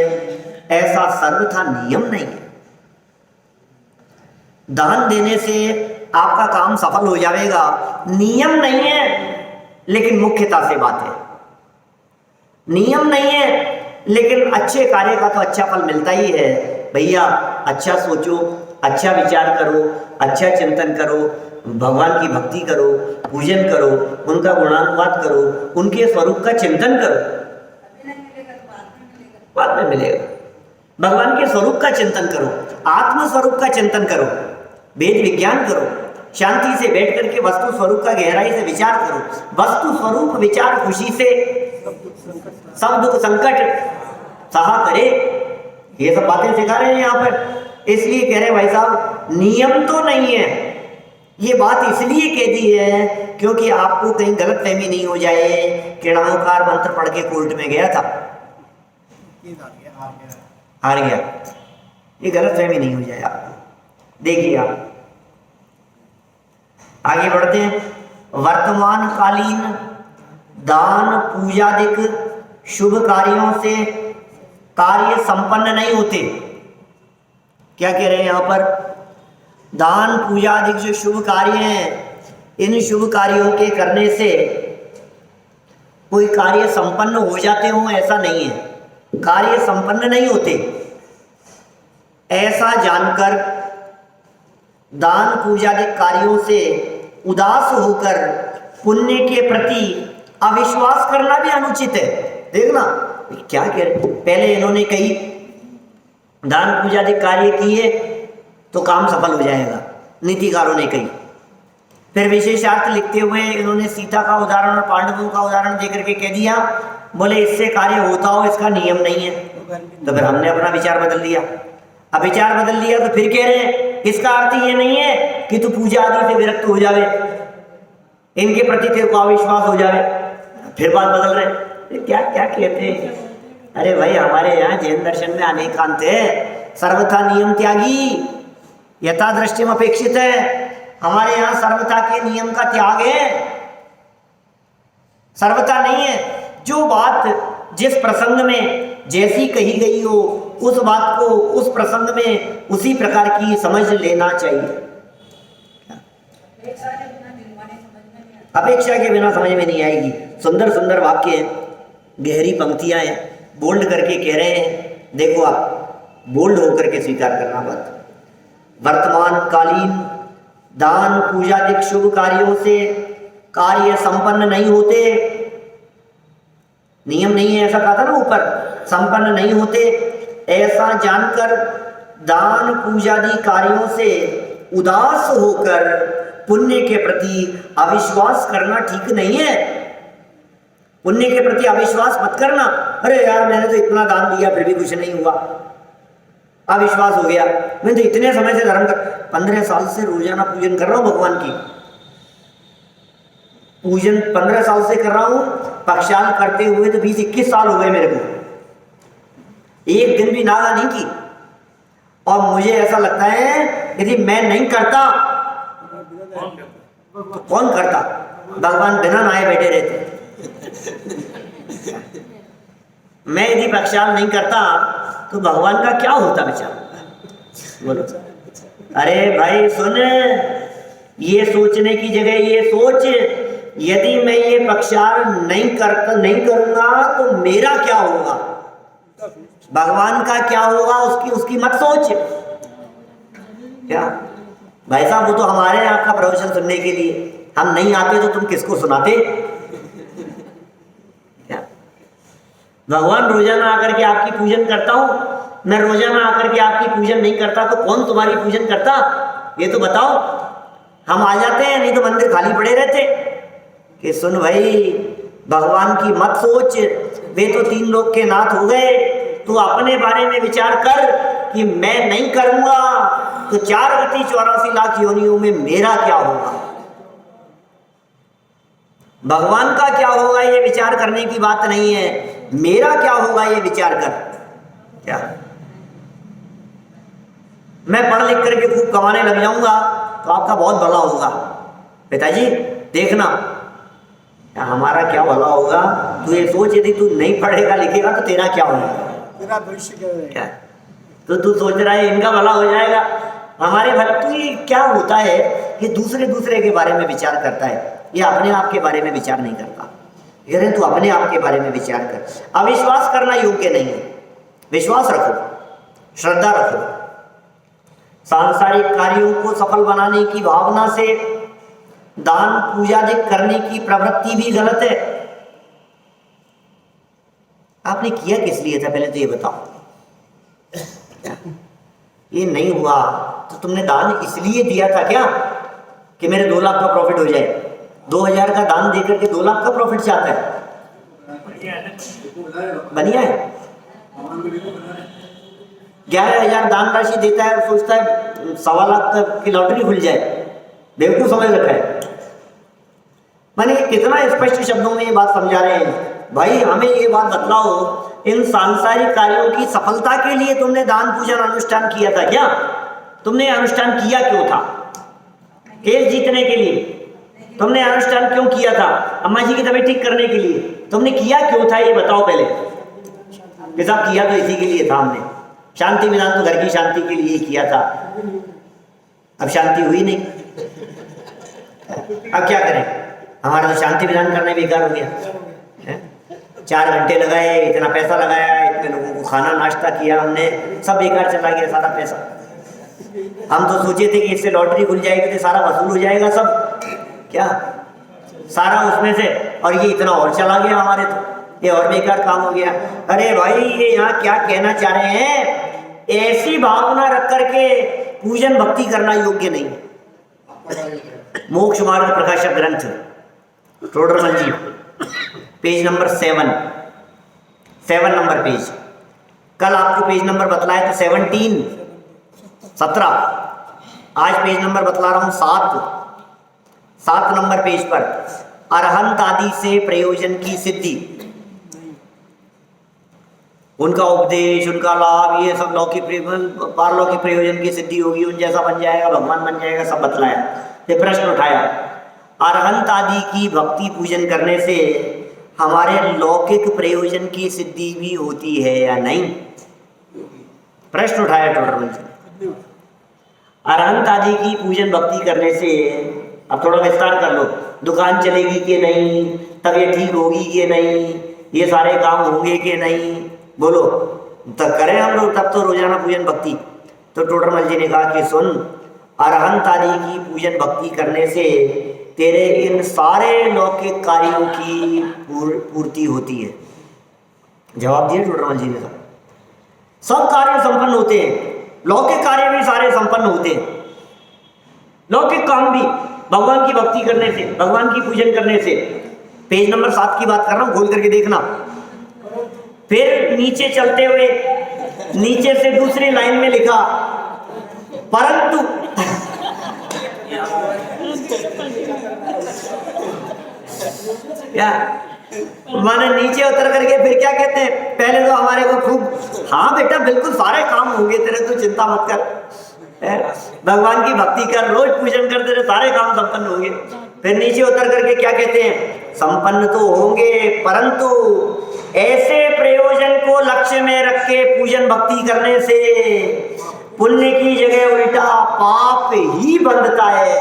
ऐसा सर्वथा नियम नहीं है। दान देने से आपका काम सफल हो जाएगा, नियम नहीं है, लेकिन मुख्यता से बात है। नियम नहीं है, लेकिन अच्छे कार्य का तो अच्छा फल मिलता ही है। भैया अच्छा सोचो, अच्छा विचार करो, अच्छा चिंतन करो, भगवान की भक्ति करो, पूजन करो, उनका गुणानुवाद करो, उनके स्वरूप का चिंतन करो, बाद में मिलेगा। भगवान के स्वरूप का चिंतन करो, आत्म स्वरूप का चिंतन करो, वेद विज्ञान करो, शांति से बैठ करके वस्तु स्वरूप का गहराई से विचार करो। वस्तु स्वरूप विचार खुशी से सब दुख संकट सहा करे, ये सब बातें सिखा रहे हैं यहाँ पर। इसलिए कह रहे हैं भाई साहब, नियम तो नहीं है, ये बात इसलिए कह दी है क्योंकि आपको कहीं गलत फहमी नहीं हो जाए कि नमोकार मंत्र पढ़ के कोर्ट में गया था, हार गया, ये गलत फहमी नहीं हो जाए आपको। देखिए आप आगे बढ़ते हैं। वर्तमान कालीन दान पूजादिक शुभ कार्यों से कार्य संपन्न नहीं होते। क्या कह रहे हैं यहाँ पर? दान पूजा आदि जो शुभ कार्य हैं, इन शुभ कार्यों के करने से कोई कार्य संपन्न हो जाते हों, ऐसा नहीं है, कार्य संपन्न नहीं होते। ऐसा जानकर दान पूजा आदि कार्यों से उदास होकर पुण्य के प्रति अविश्वास करना भी अनुचित है। देखना क्या कह रहे, पहले इन्होंने कही दान पूजा आदि कार्य किए तो काम सफल हो जाएगा, नीतिकारों ने कही। फिर विशेषार्थ लिखते हुए इन्होंने सीता का उदाहरण और पांडवों का उदाहरण देकर के कह दिया, बोले इससे कार्य होता हो इसका नियम नहीं है। तो फिर हमने अपना विचार बदल दिया। अब विचार बदल दिया तो फिर कह रहे हैं इसका अर्थ ये नहीं है कि तू पूजा आदि से विरक्त हो जावे, इनके प्रति तेरे को अविश्वास हो जावे। फिर बात बदल रहे, क्या क्या कहते हैं? अरे भाई हमारे यहाँ जैन दर्शन में अनेकांत है, सर्वथा नियम त्यागी, यथा दृष्टिम अपेक्षित है। हमारे यहाँ सर्वथा के नियम का त्याग है, सर्वथा नहीं है। जो बात जिस प्रसंग में जैसी कही गई हो उस बात को उस प्रसंग में उसी प्रकार की समझ लेना चाहिए। अपेक्षा के बिना समझ में नहीं आएगी। सुंदर सुंदर वाक्य हैं, गहरी पंक्तियां हैं, बोल्ड करके कह रहे हैं। देखो आप बोल्ड होकर के स्वीकार करना बात। वर्तमान कालीन दान पूजादिक शुभ कार्यों से कार्य संपन्न नहीं होते, नियम नहीं है ऐसा कहा था ना ऊपर, संपन्न नहीं होते। ऐसा जानकर दान पूजादि कार्यों से उदास होकर पुण्य के प्रति अविश्वास करना ठीक नहीं है। पुण्य के प्रति अविश्वास मत करना। अरे यार मैंने तो इतना दान दिया फिर भी कुछ नहीं हुआ, अविश्वास हो गया। मैं तो इतने समय से धर्म कर 15 साल से रोजाना पूजन कर रहा हूं भगवान की, पूजन 15 साल से कर रहा हूं, पक्षाल करते हुए तो 20-21 साल हो गए मेरे को, एक दिन भी नागा नहीं की। और मुझे ऐसा लगता है यदि मैं नहीं करता तो कौन करता? भगवान बिना नहाए बैठे रहते। मैं यदि प्रक्षाल नहीं करता तो भगवान का क्या होता बेचारा, बोलो। अरे भाई सुन, ये सोचने की जगह ये सोच, यदि मैं ये प्रक्षाल नहीं करूंगा तो मेरा क्या होगा, भगवान का क्या होगा, उसकी मत सोच। क्या भाई साहब, वो तो हमारे हैं आपका प्रवचन सुनने के लिए, हम नहीं आते तो तुम किसको सुनाते? क्या भगवान रोजाना आकर के आपकी पूजन करता हूं, मैं रोजाना आकर के आपकी पूजन नहीं करता तो कौन तुम्हारी पूजन करता? ये तो बताओ। हम आ जाते हैं, नहीं तो मंदिर खाली पड़े रहते। कि सुन भाई, भगवान की मत सोच, वे तो 3 लोग के नाथ हो गए। तू अपने बारे में विचार कर कि मैं नहीं करूंगा तो 4 लाख योनियों में मेरा क्या होगा, भगवान का क्या होगा ये विचार करने की बात नहीं है, मेरा क्या होगा ये विचार कर। क्या मैं पढ़ लिख करके खूब कमाने लग जाऊंगा तो आपका बहुत भला होगा पिताजी, देखना हमारा क्या भला होगा। तू ये सोच, यदि तू नहीं पढ़ेगा लिखेगा तो तेरा क्या होगा, तेरा भविष्य क्या है? तो तू सोच रहा है इनका भला हो जाएगा, हमारे भला। तो ये क्या होता है कि दूसरे के बारे में विचार करता है, ये अपने आप के बारे में विचार नहीं करता। अरे तू अपने आप के बारे में विचार कर। अविश्वास करना योग्य नहीं है, विश्वास रखो, श्रद्धा रखो। सांसारिक कार्यों को सफल बनाने की भावना से दान पूजादि करने की प्रवृत्ति भी गलत है। आपने किया किस लिए था पहले तो ये बताओ। ये नहीं हुआ तो तुमने दान इसलिए दिया था क्या कि मेरे 2 लाख का प्रॉफिट हो जाए? 2000 का दान देकर के 2 लाख का प्रॉफिट चाहता है? बढ़िया है। 11,000 दान राशि देता है और सोचता है 1.25 लाख की लॉटरी खुल जाए। बेवकूफ समझ रखा है। माने कितना स्पष्ट शब्दों में ये बात समझा रहे हैं। भाई हमें ये बात बतलाओ, इन सांसारिक कार्यों की सफलता के लिए तुमने दान पूजन अनुष्ठान किया था क्या? तुमने अनुष्ठान किया क्यों था? केस जीतने के लिए तुमने अनुष्ठान क्यों किया था? अम्मा जी की तबीयत ठीक करने के लिए तुमने किया क्यों था? ये बताओ पहले। कि साहब किया तो इसी के लिए था, हमने शांति विधान तो घर की शांति के लिए किया था। अब शांति हुई नहीं, अब क्या करें? हमारा तो शांति विधान करने बेकार हो गया। 4 घंटे लगाए, इतना पैसा लगाया, इतने लोगों को खाना नाश्ता किया हमने, सब बेकार चला गया सारा पैसा। हम तो सोचे थे कि इससे लॉटरी खुल जाएगी तो सारा वसूल हो जाएगा सब, क्या सारा उसमें से, और ये इतना और चला गया हमारे, तो ये और बेकार काम हो गया। अरे भाई ये यहाँ क्या कहना चाह रहे हैं, ऐसी भावना रख करके पूजन भक्ति करना योग्य नहीं। मोक्ष मार्ग प्रकाशक ग्रंथ टोडरमल जी, पेज नंबर 7 नंबर पेज। कल आपको पेज नंबर बतलाया था 17, आज पेज नंबर बतला रहा हूं 7 नंबर पेज पर। अरहंत आदि से प्रयोजन की सिद्धि, उनका उपदेश, उनका लाभ, ये सब लौकिक पारलौकिक प्रयोजन की सिद्धि होगी, उन जैसा बन जाएगा, भगवान बन जाएगा, सब बतलाया। ये प्रश्न उठाया, अरहंत आदि की भक्ति पूजन करने से हमारे लौकिक प्रयोजन की सिद्धि भी होती है या नहीं? प्रश्न उठाया टोडरमल जी ने। अरहंत आदि की पूजन भक्ति करने से, अब थोड़ा विस्तार कर लो, दुकान चलेगी कि नहीं, तबीयत ठीक होगी कि नहीं, ये सारे काम होंगे कि नहीं, बोलो तब करें हम लोग, तब तो रोजाना पूजन भक्ति। तो टोडरमल जी ने कहा कि सुन, अरहंत आदि की पूजन भक्ति करने से तेरे इन सारे लौकिक कार्यों की पूर्ति होती है। जवाब दिया टोडरमल जी ने, सब कार्य संपन्न होते हैं, लौकिक कार्य भी सारे संपन्न होते हैं, लौकिक काम भी भगवान की भक्ति करने से, भगवान की पूजन करने से। पेज नंबर 7 की बात कर रहा हूं, खोल करके देखना। फिर नीचे चलते हुए नीचे से दूसरी लाइन में लिखा, परंतु क्या माने नीचे उतर करके फिर क्या कहते हैं, पहले तो हमारे को खूब, हाँ बेटा बिल्कुल सारे काम होंगे तेरे, तू चिंता मत कर, भगवान की भक्ति कर, रोज पूजन कर, तेरे सारे काम संपन्न होंगे। फिर नीचे उतर करके क्या कहते हैं, संपन्न तो होंगे परंतु ऐसे प्रयोजन को लक्ष्य में रख के पूजन भक्ति करने से पुण्य की जगह उल्टा पाप ही बंधता है।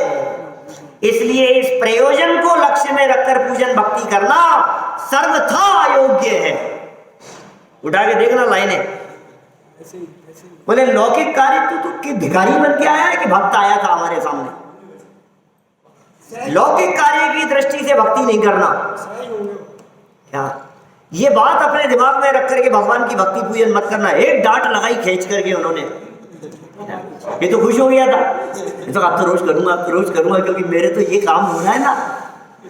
इसलिए इस प्रयोजन को लक्ष्य में रखकर पूजन भक्ति करना सर्वथा अयोग्य है। उठा के देखना लाइनें, बोले लौकिक कार्य तू कि भिखारी बन के आया है कि भक्त आया था हमारे सामने? लौकिक कार्य की दृष्टि से भक्ति नहीं करना क्या? ये बात अपने दिमाग में रख करके भगवान की भक्ति पूजन मत करना। एक डांट लगाई खींच करके उन्होंने, ये तो खुश हो गया था, ये तो अब तो रोज करूंगा, अब तो रोज करूंगा, क्योंकि मेरे तो ये काम हो रहा है ना।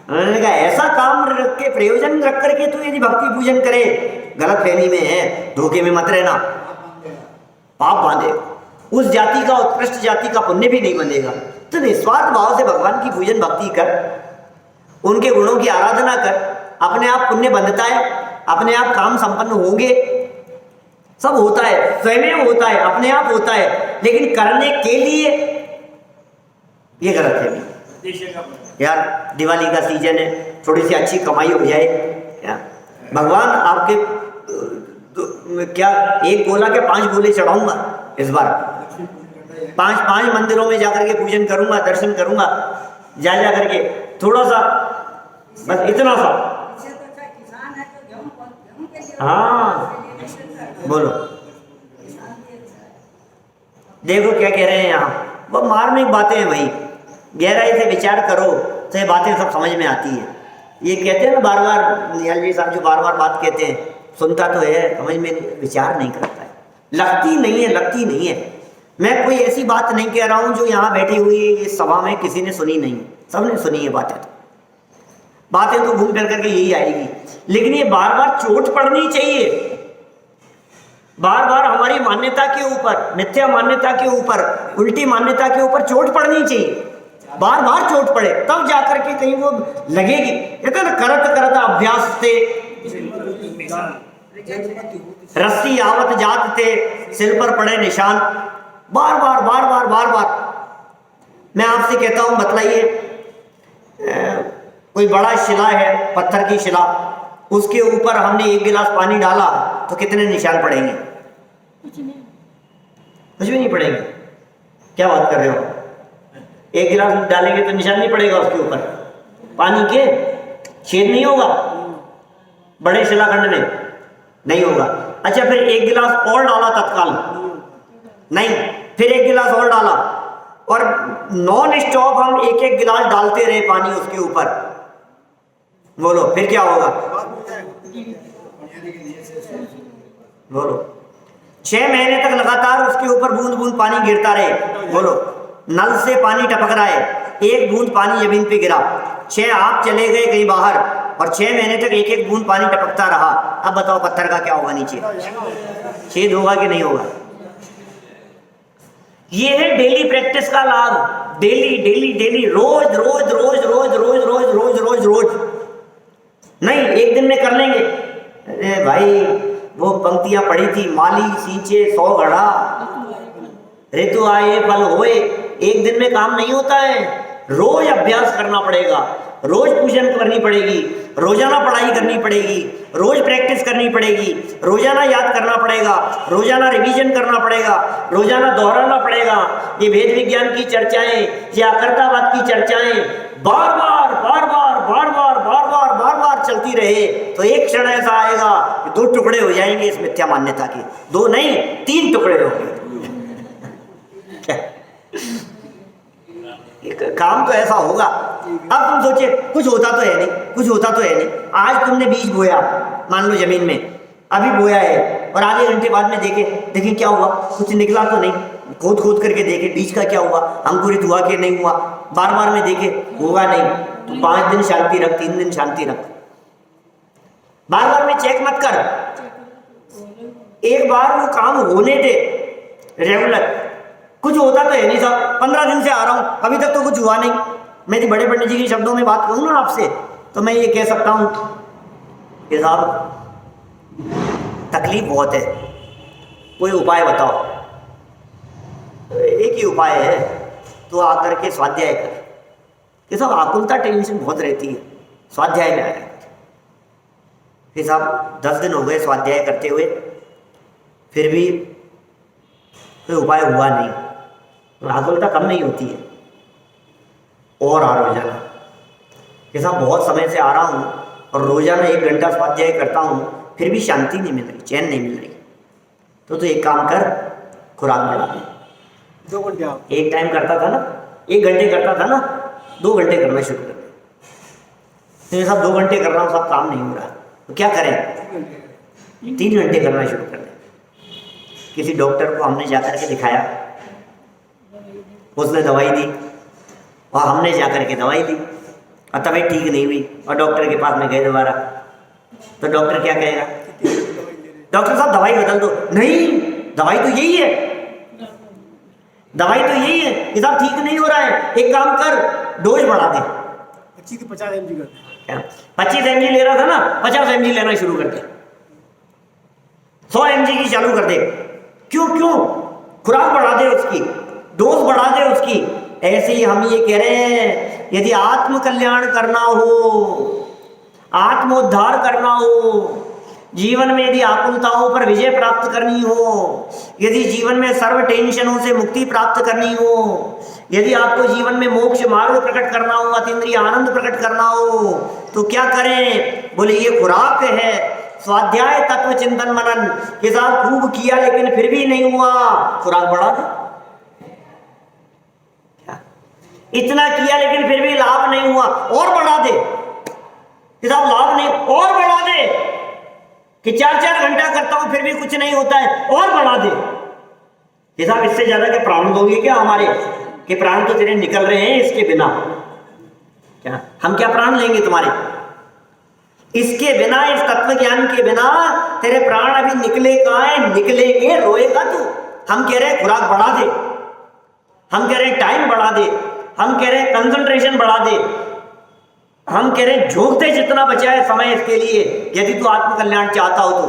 उन्होंने कहा ऐसा काम रख के, प्रयोजन रख करके तू यदि भक्ति पूजन करे, गलत फहमी में है, धोखे में मत रहना, पाप बांधे, उस जाति का, उत्कृष्ट जाति का पुण्य भी नहीं बनेगा। तो निस्वार्थ भाव से भगवान की पूजन भक्ति कर, उनके गुणों की आराधना कर, अपने आप पुण्य बंधता है, अपने आप काम संपन्न होंगे, सब होता है, स्वयं होता है, अपने आप होता है। लेकिन करने के लिए ये गलत है यार। दिवाली का सीजन है, थोड़ी सी अच्छी कमाई हो जाए, भगवान आपके क्या एक गोला के 5 गोले चढ़ाऊंगा इस बार, 5 मंदिरों में जाकर के पूजन करूंगा, दर्शन करूंगा, जा करके थोड़ा सा, बस इतना सा। हाँ बोलो, देखो क्या कह रहे हैं यहाँ, वो मार्मिक बातें हैं भाई, गहराई से विचार करो तो ये बातें सब समझ में आती है। ये कहते हैं ना बार बार, निहाल जी साहब जो बार बार बात कहते हैं, सुनता तो है, समझ में विचार नहीं करता है, लगती नहीं है। मैं कोई ऐसी बात नहीं कह रहा हूँ जो यहाँ बैठी हुई इस सभा में किसी ने सुनी नहीं, सबने सुनी है बातें तो घूम फिर करके यही आएगी। लेकिन ये बार बार चोट पड़नी चाहिए, बार बार हमारी मान्यता के ऊपर, मिथ्या मान्यता के ऊपर, उल्टी मान्यता के ऊपर चोट पड़नी चाहिए, बार बार चोट पड़े, तब जाकर के कहीं वो लगेगी। कहते ना, करत करत अभ्यास से रस्सी आवत जात थे, सिर पर पड़े निशान। बार बार मैं आपसे कहता हूं, बतलाइए, कोई बड़ा शिला है, पत्थर की शिला, उसके ऊपर हमने 1 गिलास पानी डाला तो कितने निशान पड़ेंगे? कुछ भी नहीं पड़ेंगे। क्या बात कर रहे हो? 1 गिलास डालेंगे तो निशान नहीं पड़ेगा उसके ऊपर, पानी के छेद नहीं होगा बड़े शिलाखंड में, नहीं होगा। अच्छा, फिर 1 गिलास और डाला तत्काल, नहीं, फिर 1 गिलास और डाला, और नॉन स्टॉप हम 1-1 गिलास डालते रहे पानी उसके ऊपर, बोलो फिर क्या होगा? बोलो 6 महीने तक लगातार उसके ऊपर बूंद बूंद पानी गिरता रहे, बोलो, नल से पानी टपक रहा है, 1 बूंद पानी जमीन पे गिरा, 6 आप चले गए कहीं बाहर, और 6 महीने तक 1-1 बूंद पानी टपकता रहा। अब बताओ पत्थर का क्या होगा? नीचे छेद होगा कि नहीं होगा? ये है डेली प्रैक्टिस का लाभ। डेली रोज रोज रोज रोज रोज रोज रोज रोज रोज नहीं, एक दिन में कर लेंगे। अरे भाई, वो पंक्तियां पढ़ी थी, माली सींचे 100 घड़ा, ऋतु आए फल होए। एक दिन में काम नहीं होता है, रोज अभ्यास करना पड़ेगा, रोज पूजन करनी पड़ेगी, रोजाना पढ़ाई करनी पड़ेगी, रोज प्रैक्टिस करनी पड़ेगी, रोजाना याद करना पड़ेगा, रोजाना रिवीजन करना पड़ेगा, रोजाना दोहराना पड़ेगा। ये भेद विज्ञान की चर्चाएं, ये आकर्तावाद की चर्चाएं बार बार बार बार बार बार बार बार बार बार चलती रहे तो एक क्षण ऐसा आएगा कि दो टुकड़े हो जाएंगे इस मिथ्या मान्यता के, दो नहीं 3 टुकड़े होंगे। काम तो ऐसा होगा। अब तुम सोचिए, कुछ होता तो है नहीं, कुछ होता तो है नहीं। आज तुमने बीज बोया, मान लो जमीन में अभी बोया है, और आधे घंटे बाद में देखें क्या हुआ, कुछ निकला तो नहीं। खोद करके देखे बीज का क्या हुआ, अंकुरित हुआ कि नहीं हुआ। बार बार में देखे होगा नहीं, तो 5 दिन शांति रख, 3 दिन शांति रख। बार बार में चेक मत कर, एक बार वो काम होने दे रेगुलर। कुछ होता तो है नहीं साहब, 15 दिन से आ रहा हूं, अभी तक तो कुछ हुआ नहीं। मैं बड़े पंडित जी के शब्दों में बात करूं ना आपसे, तो मैं ये कह सकता हूं कि साहब तकलीफ बहुत है, कोई उपाय बताओ। एक ही उपाय है, तो आकर के स्वाध्याय कर। कि साहब आकुलता टेंशन बहुत रहती है, स्वाध्याय में आया। फिर साहब 10 दिन हो गए स्वाध्याय करते हुए, फिर भी कोई उपाय हुआ नहीं, आकुलता कम नहीं होती है। और आ रोजाना कि साहब बहुत समय से आ रहा हूँ और रोजाना 1 घंटा स्वाध्याय करता हूँ, फिर भी शांति नहीं मिल रही, चैन नहीं मिल रही। तो एक काम कर, खुराक बढ़ा दे। 2 घंटे एक टाइम करता था ना, 1 घंटे करता था ना, 2 घंटे करना शुरू कर दे। तो साहब 2 घंटे कर रहा हूँ, सब काम नहीं हो रहा, तो क्या करें? 3 घंटे करना शुरू कर दे। किसी डॉक्टर को हमने जाकर के दिखाया, उसने दवाई दी, और हमने जाकर के दवाई दी, और तबीयत ठीक नहीं हुई, और डॉक्टर के पास में गए दोबारा, तो डॉक्टर क्या कहेगा? डॉक्टर साहब दवाई बदल दो। नहीं, दवाई तो यही है, दवाई तो यही है कि साहब ठीक नहीं हो रहा है, एक काम कर, डोज बढ़ा दे। 25 की 50 mg कर दे। 25 mg ले रहा था ना, 50 mg लेना शुरू कर दे, 100 mg की चालू कर दे। क्यों? खुराक बढ़ा दे, उसकी डोज बढ़ा दे उसकी। ऐसे ही हम ये कह रहे हैं, यदि आत्म कल्याण करना हो, आत्मोद्धार करना हो, जीवन में यदि आकुलताओं पर विजय प्राप्त करनी हो, यदि जीवन में सर्व टेंशनों से मुक्ति प्राप्त करनी हो, यदि आपको जीवन में मोक्ष मार्ग प्रकट करना हो, अतीन्द्रिय आनंद प्रकट करना हो, तो क्या करें? बोले ये खुराक है, स्वाध्याय, तत्व चिंतन, मनन। ये साहब खूब किया लेकिन फिर भी नहीं हुआ, खुराक बढ़ा दे। इतना किया लेकिन फिर भी लाभ नहीं हुआ, और बढ़ा दे। कि साहब लाभ नहीं, और बढ़ा दे। कि 4-4 घंटा करता हूं फिर भी कुछ नहीं होता है, और बढ़ा दे। कि साहब इससे ज्यादा के प्राण दोगे क्या हमारे? कि प्राण तो तेरे निकल रहे हैं इसके बिना। क्या हम क्या प्राण लेंगे तुम्हारे? इसके बिना, इस तत्व ज्ञान के बिना तेरे प्राण अभी निकले कहां है? निकलेंगे, रोएगा तू। हम कह रहे हैं खुराक बढ़ा दे, हम कह रहे हैं टाइम बढ़ा दे, हम कह रहे हैं कंसंट्रेशन बढ़ा दे, हम कह रहे हैं झोंक दे जितना बचा है समय इसके लिए, यदि तू आत्म कल्याण चाहता हो तो।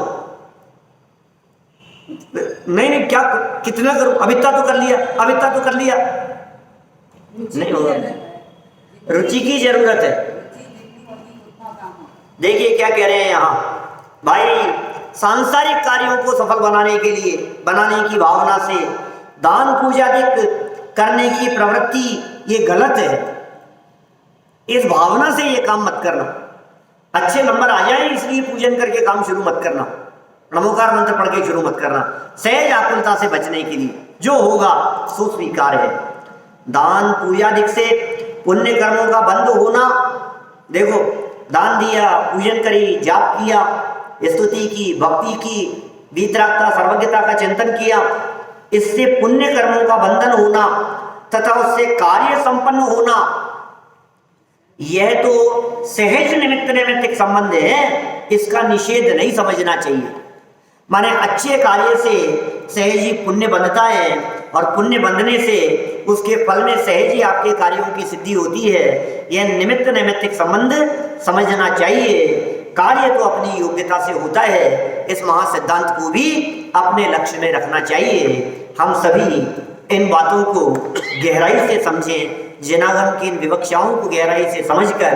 नहीं, क्या कितना करूं? अब इतना तो कर लिया, अब इतना तो कर लिया, नहीं होगा। रुचि की जरूरत है। देखिए क्या कह रहे हैं यहाँ भाई, सांसारिक कार्यों को सफल बनाने के लिए, बनाने की भावना से दान पूजा करने की प्रवृत्ति ये गलत है। इस भावना से ये काम मत करना। अच्छे नंबर आ जाए इसलिए पूजन करके काम शुरू मत करना, नमोकार मंत्र पढ़ के शुरू मत करना। सहज आकुलता से बचने के लिए जो होगा सो स्वीकार है। दान पूजादिक से पुण्य कर्मों का बंद होना। देखो, दान दिया, पूजन करी, जाप किया, स्तुति की, भक्ति की, वीतरागता, सर्वज्ञता का चिंतन किया, इससे पुण्य कर्मों का बंधन होना तथा उससे कार्य संपन्न होना, यह तो सहज निमित्त नैमित्तिक संबंध है, इसका निषेध नहीं समझना चाहिए। माने अच्छे कार्य से सहज ही पुण्य बंधता है, और पुण्य बंधने से उसके फल में सहज ही आपके कार्यों की सिद्धि होती है। यह निमित्त नैमित्तिक संबंध समझना चाहिए। कार्य तो अपनी योग्यता से होता है, इस महासिद्धांत को भी अपने लक्ष्य में रखना चाहिए। हम सभी इन बातों को गहराई से समझें, जनागम की इन विवक्षाओं को गहराई से समझकर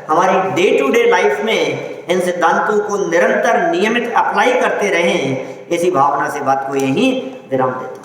हमारी डे टू डे लाइफ में इन सिद्धांतों को निरंतर नियमित अप्लाई करते रहें, इसी भावना से बात को यहीं विराम देते हैं।